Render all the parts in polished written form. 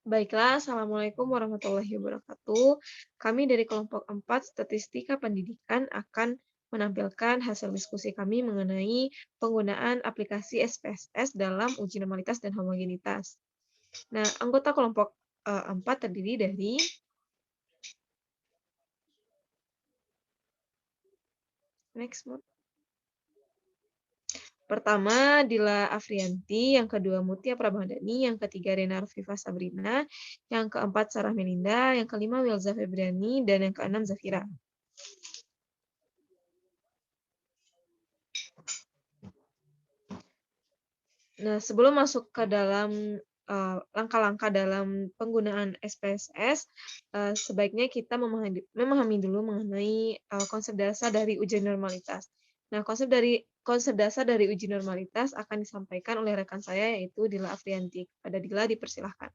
Baiklah, Assalamualaikum warahmatullahi wabarakatuh. Kami dari kelompok 4 Statistika Pendidikan akan menampilkan hasil diskusi kami mengenai penggunaan aplikasi SPSS dalam uji normalitas dan homogenitas. Nah, anggota kelompok 4 terdiri dari next Mut. Pertama, Dila Afrianti, yang kedua Mutia Prabandani, yang ketiga Rena Arfifa Sabrina, yang keempat Sarah Melinda, yang kelima Wilza Febriani, dan yang keenam Zafira. Nah, sebelum masuk ke dalam langkah-langkah dalam penggunaan SPSS, sebaiknya kita memahami dulu mengenai konsep dasar dari uji normalitas. Nah, konsep dasar dari uji normalitas akan disampaikan oleh rekan saya, yaitu Dila Afrianti. Kepada Dila, dipersilahkan.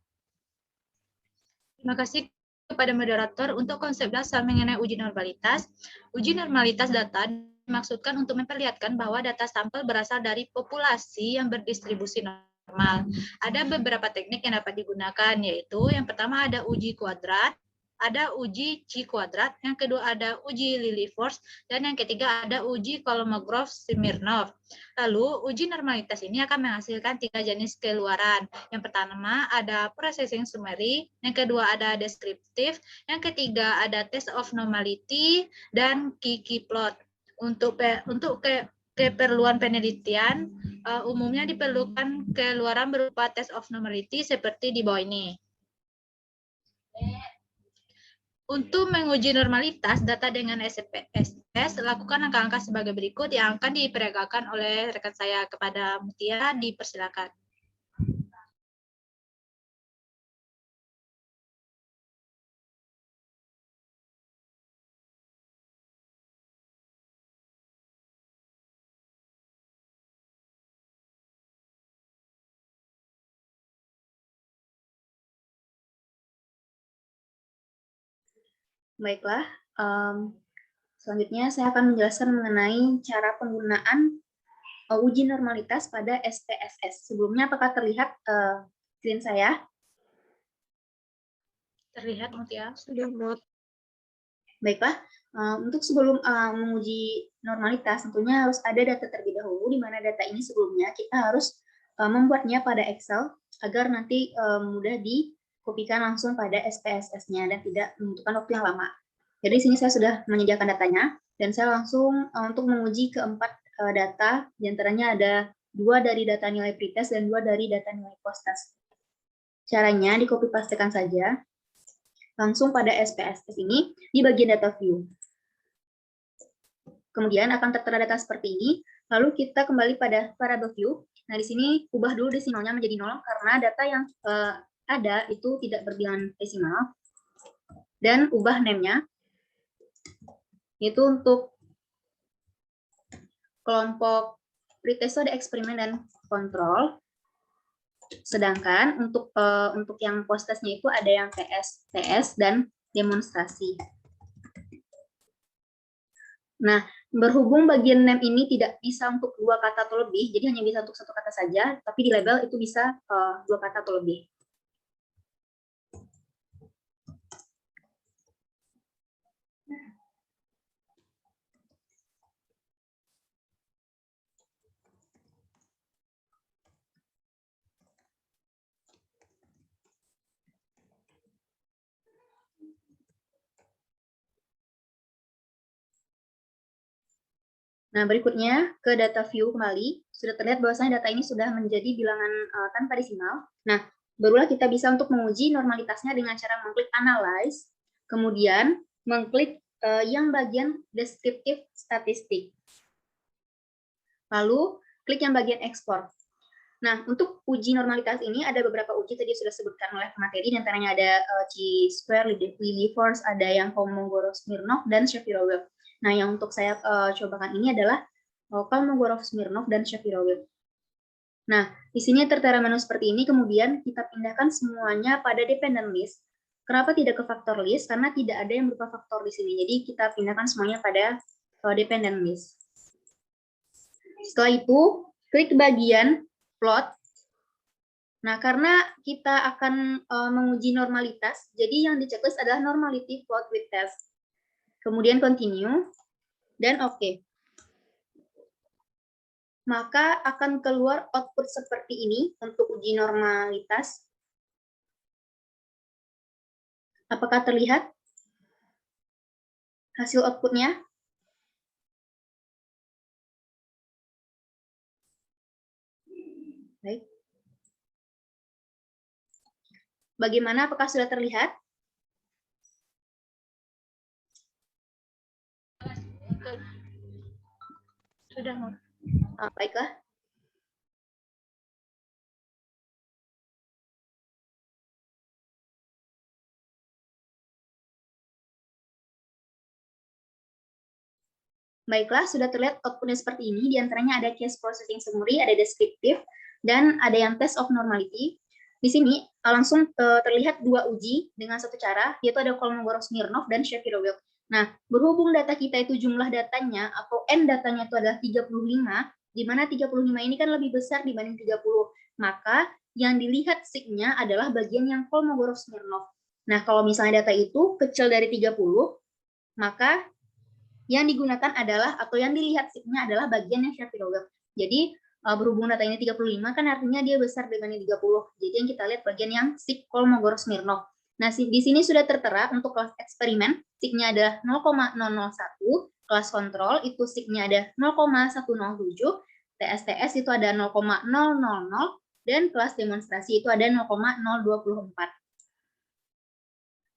Terima kasih kepada moderator untuk konsep dasar mengenai uji normalitas. Uji normalitas data dimaksudkan untuk memperlihatkan bahwa data sampel berasal dari populasi yang berdistribusi normal. Ada beberapa teknik yang dapat digunakan, yaitu yang pertama ada uji kuadrat, ada uji Chi kuadrat, yang kedua ada uji Lilliefors, dan yang ketiga ada uji Kolmogorov-Smirnov. Lalu, uji normalitas ini akan menghasilkan 3 jenis keluaran. Yang pertama ada processing summary, yang kedua ada deskriptif, yang ketiga ada test of normality, dan Kiki plot. Untuk keperluan penelitian, umumnya diperlukan keluaran berupa test of normality seperti di bawah ini. Untuk menguji normalitas data dengan SPSS, lakukan langkah-langkah sebagai berikut yang akan diperagakan oleh rekan saya. Kepada Mutia, dipersilakan. Baiklah, selanjutnya saya akan menjelaskan mengenai cara penggunaan uji normalitas pada SPSS. Sebelumnya, apakah terlihat screen saya? Terlihat, Mutia? Sudah, Mut. Baiklah, untuk sebelum menguji normalitas, tentunya harus ada data terlebih dahulu, di mana data ini sebelumnya kita harus membuatnya pada Excel, agar nanti mudah dikopikan langsung pada SPSS-nya dan tidak membutuhkan waktu yang lama. Jadi di sini saya sudah menyediakan datanya, dan saya langsung untuk menguji keempat data, diantaranya ada 2 dari data nilai pretest dan 2 dari data nilai post-test. Caranya di-copy pastekan saja langsung pada SPSS ini di bagian data view. Kemudian akan tertera data seperti ini, lalu kita kembali pada variable view. Nah, di sini ubah dulu desimalnya menjadi 0 karena data yang ada itu tidak berbilangan desimal. Dan ubah name-nya, itu untuk kelompok pretest ada eksperimen dan kontrol. Sedangkan untuk yang post-testnya itu ada yang TS dan demonstrasi. Nah, berhubung bagian name ini tidak bisa untuk 2 kata atau lebih, jadi hanya bisa untuk 1 kata saja, tapi di label itu bisa 2 kata atau lebih. Nah, berikutnya ke data view kembali. Sudah terlihat bahwasanya data ini sudah menjadi bilangan tanpa desimal. Nah, barulah kita bisa untuk menguji normalitasnya dengan cara mengklik analyze, kemudian mengklik yang bagian deskriptif statistik. Lalu, klik yang bagian ekspor. Nah, untuk uji normalitas ini ada beberapa uji tadi sudah disebutkan oleh materi, diantaranya ada Chi-square, Lilliefors, ada yang Kolmogorov-Smirnov, dan Shapiro-Wilk. Nah, yang untuk saya cobakan ini adalah Kolmogorov-Smirnov dan Shapiro-Wilk. Nah, di sini tertera menu seperti ini, kemudian kita pindahkan semuanya pada dependent list. Kenapa tidak ke factor list? Karena tidak ada yang berupa faktor di sini. Jadi kita pindahkan semuanya pada dependent list. Setelah itu, klik bagian plot. Nah, karena kita akan menguji normalitas, jadi yang di checklist adalah normality plot with test. Kemudian continue, dan oke. Maka akan keluar output seperti ini untuk uji normalitas. Apakah terlihat hasil outputnya? Baik. Bagaimana? Apakah sudah terlihat? Sudah, Nur. Baiklah. Baiklah, sudah terlihat outputnya seperti ini. Di antaranya ada case processing summary, ada descriptive, dan ada yang test of normality. Di sini langsung terlihat dua uji dengan satu cara, yaitu ada Kolmogorov-Smirnov dan Shapiro-Wilk. Nah, berhubung data kita itu jumlah datanya atau N datanya itu adalah 35, di mana 35 ini kan lebih besar dibanding 30. Maka yang dilihat sig-nya adalah bagian yang Kolmogorov-Smirnov. Nah, kalau misalnya data itu kecil dari 30, maka yang digunakan adalah atau yang dilihat sig-nya adalah bagian yang Shapiro-Wilk. Jadi berhubung data ini 35 kan artinya dia besar dibanding 30. Jadi yang kita lihat bagian yang sig Kolmogorov-Smirnov. Nah, di sini sudah tertera untuk kelas eksperimen, sig-nya adalah 0,001, kelas kontrol itu sig-nya ada 0,107, TSTS itu ada 0,000, dan kelas demonstrasi itu ada 0,024.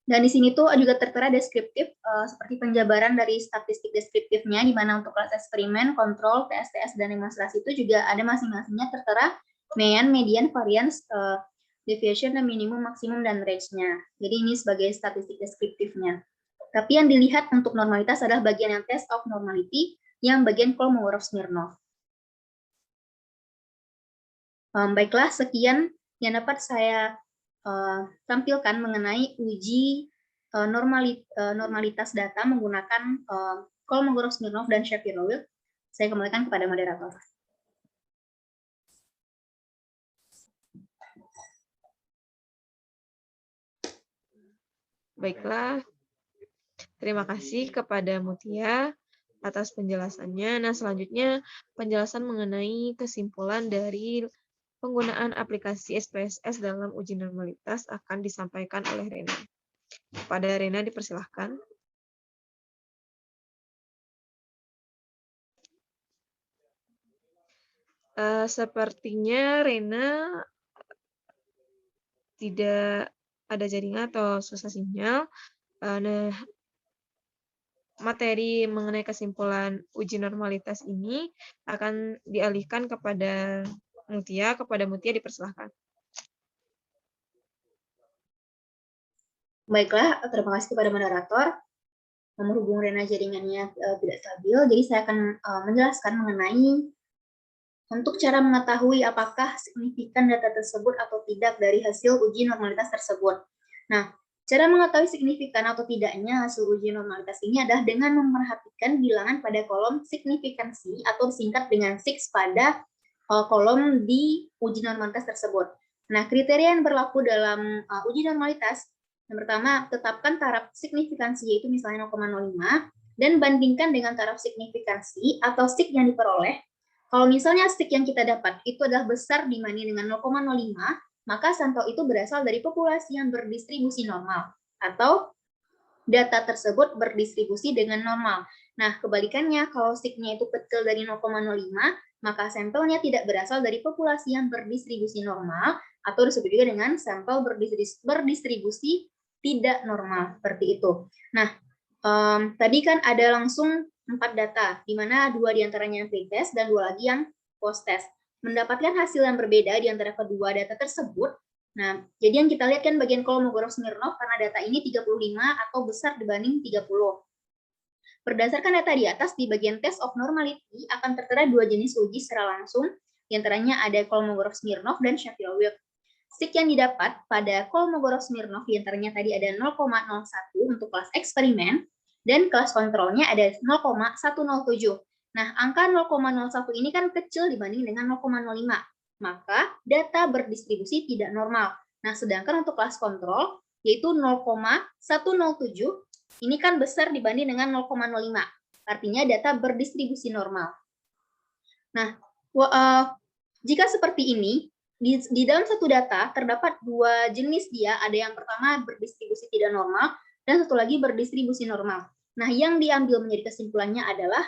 Dan di sini tuh juga tertera deskriptif seperti penjabaran dari statistik deskriptifnya, di mana untuk kelas eksperimen, kontrol, TSTS, dan demonstrasi itu juga ada masing-masingnya tertera mean, median, variance, deviation, dan minimum, maksimum, dan range-nya. Jadi ini sebagai statistik deskriptifnya. Tapi yang dilihat untuk normalitas adalah bagian yang test of normality, yang bagian Kolmogorov-Smirnov. Baiklah, sekian yang dapat saya tampilkan mengenai uji normalitas data menggunakan Kolmogorov-Smirnov dan Shapiro-Wilk. Saya kembalikan kepada moderator. Baiklah, terima kasih kepada Mutia atas penjelasannya. Nah, selanjutnya penjelasan mengenai kesimpulan dari penggunaan aplikasi SPSS dalam uji normalitas akan disampaikan oleh Rena. Kepada Rena dipersilahkan. Sepertinya Rena tidak ada jaringan atau susah sinyal. Nah, materi mengenai kesimpulan uji normalitas ini akan dialihkan kepada Mutia. Kepada Mutia dipersilahkan. Baiklah, terima kasih kepada moderator. Berhubung Rena jaringannya tidak stabil, jadi saya akan menjelaskan mengenai untuk cara mengetahui apakah signifikan data tersebut atau tidak dari hasil uji normalitas tersebut. Nah, cara mengetahui signifikan atau tidaknya hasil uji normalitas ini adalah dengan memperhatikan bilangan pada kolom signifikansi atau disingkat dengan SIX pada kolom di uji normalitas tersebut. Nah, kriteria yang berlaku dalam uji normalitas, yang pertama, tetapkan taraf signifikansi yaitu misalnya 0,05 dan bandingkan dengan taraf signifikansi atau SIG yang diperoleh. Kalau misalnya SIG yang kita dapat itu adalah besar dibanding dengan 0,05, maka sampel itu berasal dari populasi yang berdistribusi normal atau data tersebut berdistribusi dengan normal. Nah, kebalikannya, kalau SIG-nya itu kecil dari 0,05, maka sampelnya tidak berasal dari populasi yang berdistribusi normal atau disebut juga dengan sampel berdistribusi tidak normal, seperti itu. Nah, tadi kan ada langsung 4 data, di mana 2 diantaranya yang pre-test dan 2 lagi yang post-test. Mendapatkan hasil yang berbeda di antara kedua data tersebut. Nah, jadi yang kita lihat kan bagian Kolmogorov-Smirnov karena data ini 35 atau besar dibanding 30. Berdasarkan data di atas, di bagian test of normality akan tertera 2 jenis uji secara langsung, di antaranya ada Kolmogorov-Smirnov dan Shapiro-Wilk. SIG yang didapat pada Kolmogorov-Smirnov di antaranya tadi ada 0,01 untuk kelas eksperimen, dan kelas kontrolnya ada 0,107. Nah, angka 0,01 ini kan kecil dibanding dengan 0,05. maka data berdistribusi tidak normal. Nah, sedangkan untuk kelas kontrol, yaitu 0,107, ini kan besar dibanding dengan 0,05. Artinya data berdistribusi normal. Nah, jika seperti ini, di dalam satu data terdapat dua jenis dia, ada yang pertama berdistribusi tidak normal, dan satu lagi berdistribusi normal. Nah, yang diambil menjadi kesimpulannya adalah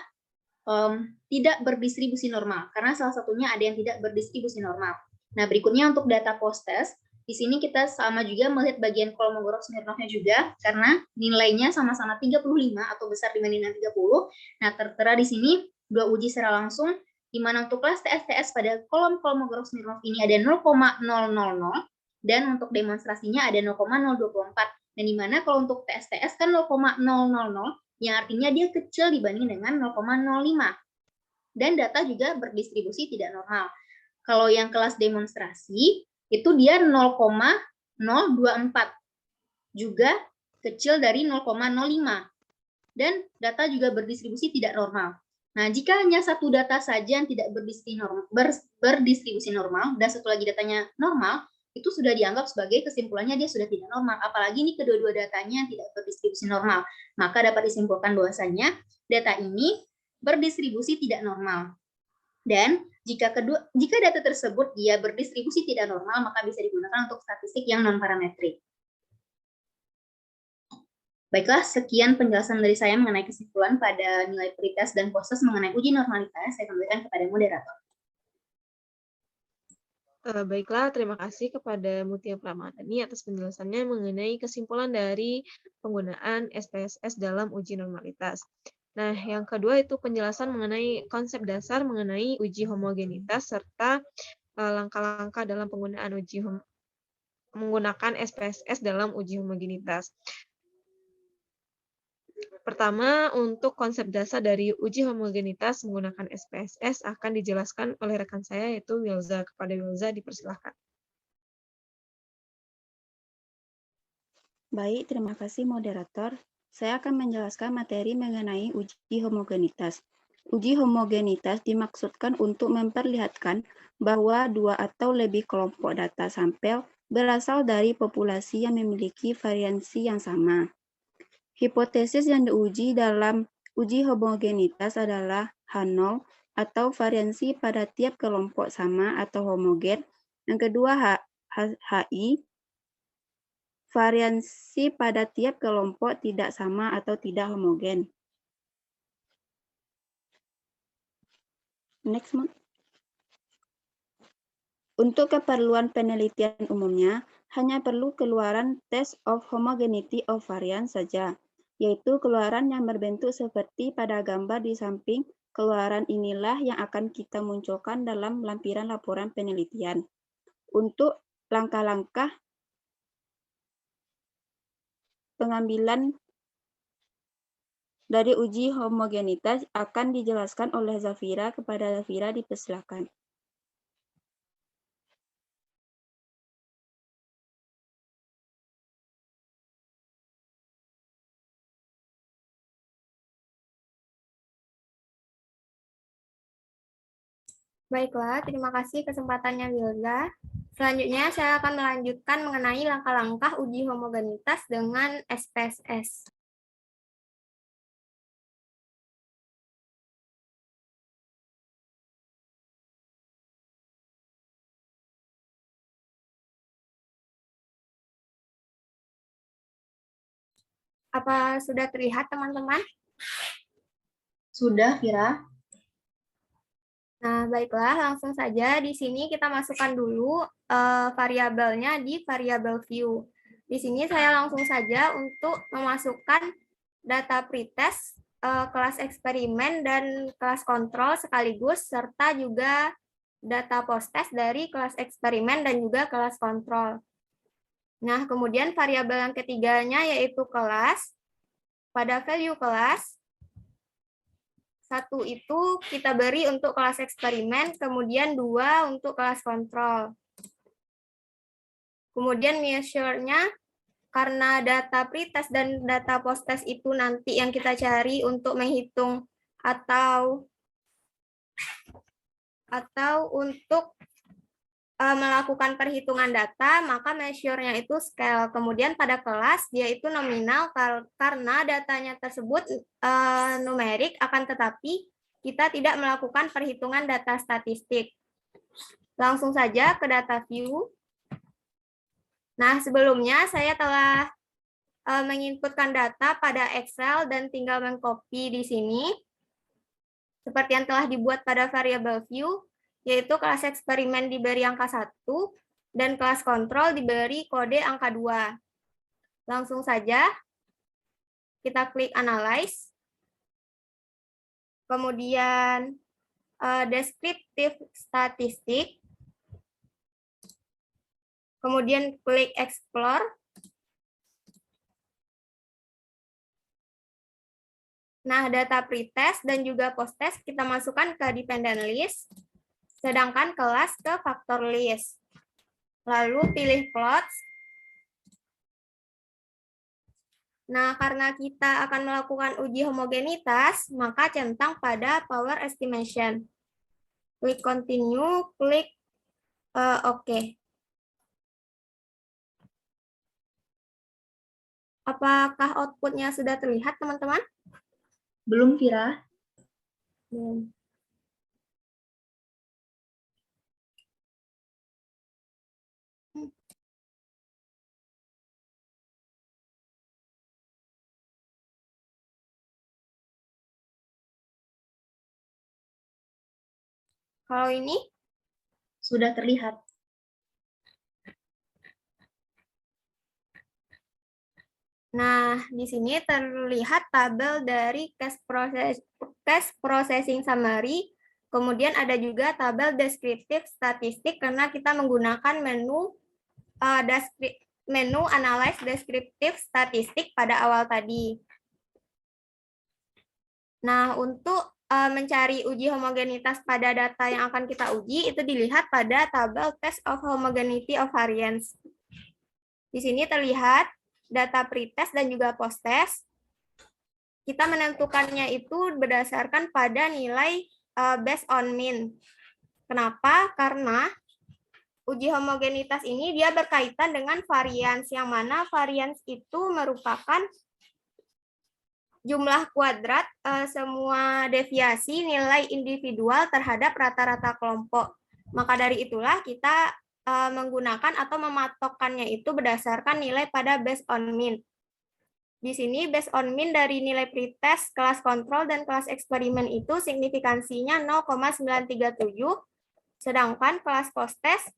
tidak berdistribusi normal, karena salah satunya ada yang tidak berdistribusi normal. Nah, berikutnya untuk data post-test, di sini kita sama juga melihat bagian Kolmogorov-Smirnovnya juga, karena nilainya sama-sama 35 atau besar dibanding dengan 30. Nah, tertera di sini dua uji secara langsung, di mana untuk kelas TSTS pada kolom Kolmogorov-Smirnov ini ada 0,000, dan untuk demonstrasinya ada 0,024. Dan di mana kalau untuk TSTS kan 0,000, yang artinya dia kecil dibanding dengan 0,05. Dan data juga berdistribusi tidak normal. Kalau yang kelas demonstrasi, itu dia 0,024. Juga kecil dari 0,05. Dan data juga berdistribusi tidak normal. Nah, jika hanya satu data saja yang tidak berdistribusi normal, dan satu lagi datanya normal, itu sudah dianggap sebagai kesimpulannya dia sudah tidak normal. Apalagi ini kedua-dua datanya tidak berdistribusi normal. Maka dapat disimpulkan bahwasanya data ini berdistribusi tidak normal. Dan jika data tersebut dia berdistribusi tidak normal, maka bisa digunakan untuk statistik yang non-parametrik. Baiklah, sekian penjelasan dari saya mengenai kesimpulan pada nilai pretest dan post-test mengenai uji normalitas. Saya kembalikan kepada moderator. Baiklah, terima kasih kepada Mutia Pramadani atas penjelasannya mengenai kesimpulan dari penggunaan SPSS dalam uji normalitas. Nah, yang kedua itu penjelasan mengenai konsep dasar mengenai uji homogenitas serta langkah-langkah dalam penggunaan menggunakan SPSS dalam uji homogenitas. Pertama, untuk konsep dasar dari uji homogenitas menggunakan SPSS akan dijelaskan oleh rekan saya, yaitu Wilza. Kepada Wilza, dipersilahkan. Baik, terima kasih moderator. Saya akan menjelaskan materi mengenai uji homogenitas. Uji homogenitas dimaksudkan untuk memperlihatkan bahwa dua atau lebih kelompok data sampel berasal dari populasi yang memiliki variansi yang sama. Hipotesis yang diuji dalam uji homogenitas adalah H0 atau variansi pada tiap kelompok sama atau homogen. Yang kedua HI, variansi pada tiap kelompok tidak sama atau tidak homogen. Next, untuk keperluan penelitian umumnya, hanya perlu keluaran test of homogeneity of variance saja, yaitu keluaran yang berbentuk seperti pada gambar di samping. Keluaran inilah yang akan kita munculkan dalam lampiran laporan penelitian. Untuk langkah-langkah pengambilan dari uji homogenitas akan dijelaskan oleh Zafira. Kepada Zafira dipersilakan. Baiklah, terima kasih kesempatannya Wilza. Selanjutnya saya akan melanjutkan mengenai langkah-langkah uji homogenitas dengan SPSS. Apa sudah terlihat, teman-teman? Sudah, Vira. Nah, baiklah, langsung saja di sini kita masukkan dulu variabelnya di variabel view. Di sini saya langsung saja untuk memasukkan data pretest, kelas eksperimen, dan kelas kontrol sekaligus, serta juga data post-test dari kelas eksperimen dan juga kelas kontrol. Nah, kemudian variabel yang ketiganya yaitu kelas. Pada value kelas, satu itu kita beri untuk kelas eksperimen, kemudian 2 untuk kelas kontrol. Kemudian measure-nya, karena data pretest dan data post-test itu nanti yang kita cari untuk menghitung atau untuk melakukan perhitungan data, maka measure-nya itu scale. Kemudian pada kelas dia itu nominal karena datanya tersebut numerik, akan tetapi kita tidak melakukan perhitungan data statistik. Langsung saja ke data view. Nah, sebelumnya saya telah menginputkan data pada Excel dan tinggal mengcopy di sini. Seperti yang telah dibuat pada variable view, yaitu kelas eksperimen diberi angka 1 dan kelas kontrol diberi kode angka 2. Langsung saja kita klik analyze. Kemudian descriptive statistik. Kemudian klik explore. Nah, data pretest dan juga posttest kita masukkan ke dependent list, sedangkan kelas ke factor list. Lalu pilih plots. Nah, karena kita akan melakukan uji homogenitas, maka centang pada power estimation. Klik continue, klik OK. Apakah outputnya sudah terlihat, teman-teman? Belum, Vira. Belum. Kalau ini? Sudah terlihat. Nah, di sini terlihat tabel dari cash processing summary, kemudian ada juga tabel descriptive statistik karena kita menggunakan menu analyze descriptive statistik pada awal tadi. Nah, untuk mencari uji homogenitas pada data yang akan kita uji, itu dilihat pada tabel test of homogeneity of variance. Di sini terlihat data pretest dan juga posttest. Kita menentukannya itu berdasarkan pada nilai based on mean. Kenapa? Karena uji homogenitas ini dia berkaitan dengan variance, yang mana variance itu merupakan jumlah kuadrat semua deviasi nilai individual terhadap rata-rata kelompok. Maka dari itulah kita menggunakan atau mematokkannya itu berdasarkan nilai pada based on mean. Di sini based on mean dari nilai pretest, kelas kontrol, dan kelas eksperimen itu signifikansinya 0,937, sedangkan kelas posttest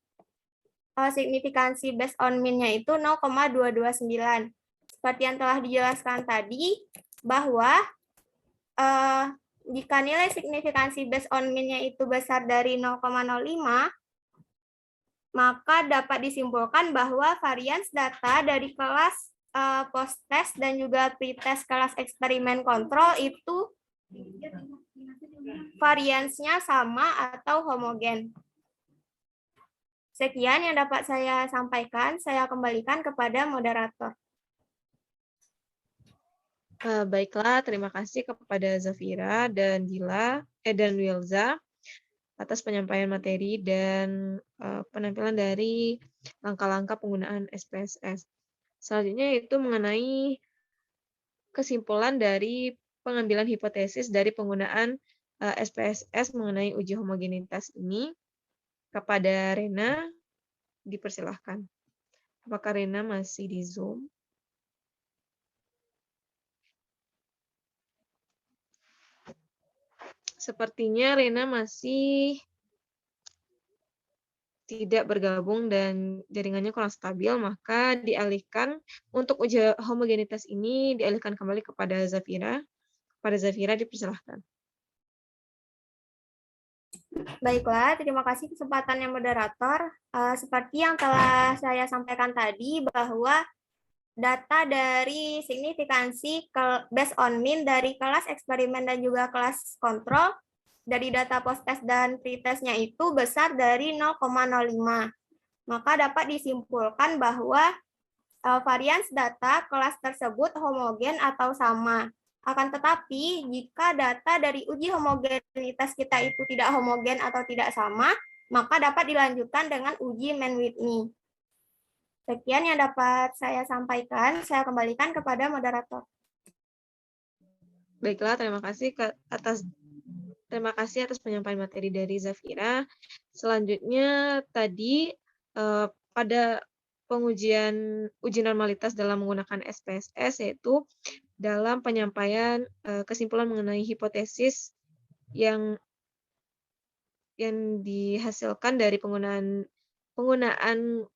signifikansi based on mean-nya itu 0,229. Seperti yang telah dijelaskan tadi, bahwa jika nilai signifikansi based on mean-nya itu besar dari 0,05, maka dapat disimpulkan bahwa variance data dari kelas posttest dan juga pretest kelas eksperimen kontrol itu variance-nya sama atau homogen. Sekian yang dapat saya sampaikan, saya kembalikan kepada moderator. Baiklah, terima kasih kepada Zafira dan Wilza atas penyampaian materi dan penampilan dari langkah-langkah penggunaan SPSS. Selanjutnya itu mengenai kesimpulan dari pengambilan hipotesis dari penggunaan SPSS mengenai uji homogenitas ini. Kepada Rena, dipersilahkan. Apakah Rena masih di Zoom? Sepertinya Rena masih tidak bergabung dan jaringannya kurang stabil, maka dialihkan untuk uji homogenitas ini dialihkan kembali kepada Zafira. Kepada Zafira dipersilahkan. Baiklah, terima kasih kesempatannya moderator. Seperti yang telah saya sampaikan tadi, bahwa data dari signifikansi based on mean dari kelas eksperimen dan juga kelas kontrol dari data posttest dan pretestnya itu besar dari 0,05. Maka dapat disimpulkan bahwa variance data kelas tersebut homogen atau sama. Akan tetapi, jika data dari uji homogenitas kita itu tidak homogen atau tidak sama, maka dapat dilanjutkan dengan uji Mann-Whitney. Sekian yang dapat saya sampaikan, saya kembalikan kepada moderator. Baiklah, terima kasih atas penyampaian materi dari Zafira. Selanjutnya tadi pada pengujian uji normalitas dalam menggunakan SPSS, yaitu dalam penyampaian kesimpulan mengenai hipotesis yang dihasilkan dari penggunaan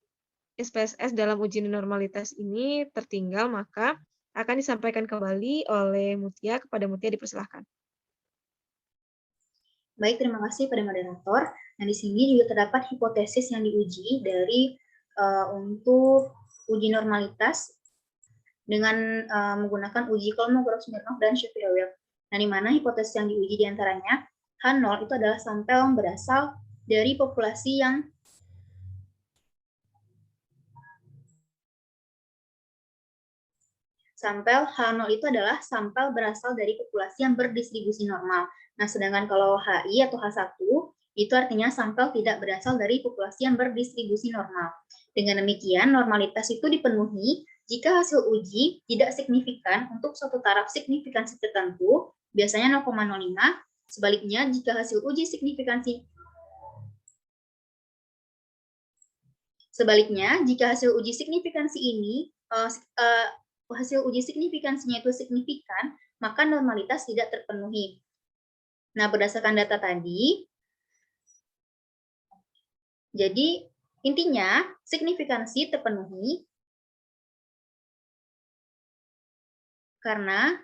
SPSS dalam uji normalitas ini tertinggal, maka akan disampaikan kembali oleh Mutia. Kepada Mutia dipersilahkan. Baik, terima kasih pada moderator. Nah, di sini juga terdapat hipotesis yang diuji dari untuk uji normalitas dengan menggunakan uji Kolmogorov-Smirnov dan Shapiro-Wilk. Nah, di mana hipotesis yang diuji diantaranya H0 itu adalah sampel yang berasal dari populasi yang sampel H0 itu adalah sampel berasal dari populasi yang berdistribusi normal. Nah, sedangkan kalau HI atau H1 itu artinya sampel tidak berasal dari populasi yang berdistribusi normal. Dengan demikian, normalitas itu dipenuhi jika hasil uji tidak signifikan untuk suatu taraf signifikansi tertentu, biasanya 0,05. Sebaliknya, jika hasil uji signifikansi ini hasil uji signifikansinya itu signifikan, maka normalitas tidak terpenuhi. Nah, berdasarkan data tadi, jadi intinya signifikansi terpenuhi karena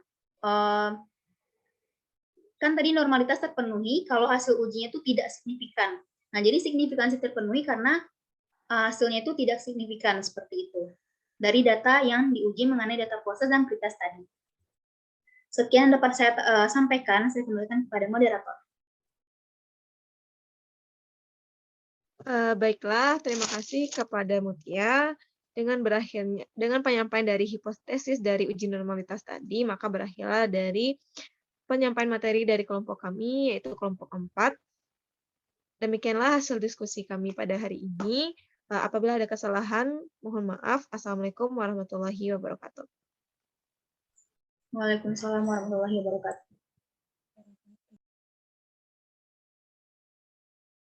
kan tadi normalitas terpenuhi kalau hasil ujinya itu tidak signifikan. Nah, jadi signifikansi terpenuhi karena hasilnya itu tidak signifikan, seperti itu. Dari data yang diuji mengenai data proses dan pretest tadi. Sekian dapat saya sampaikan, saya kembalikan kepada moderator. Baiklah, terima kasih kepada Mutia. Dengan penyampaian dari hipotesis dari uji normalitas tadi, maka berakhirlah dari penyampaian materi dari kelompok kami, yaitu kelompok 4. Demikianlah hasil diskusi kami pada hari ini. Apabila ada kesalahan, mohon maaf. Assalamualaikum warahmatullahi wabarakatuh. Waalaikumsalam warahmatullahi wabarakatuh.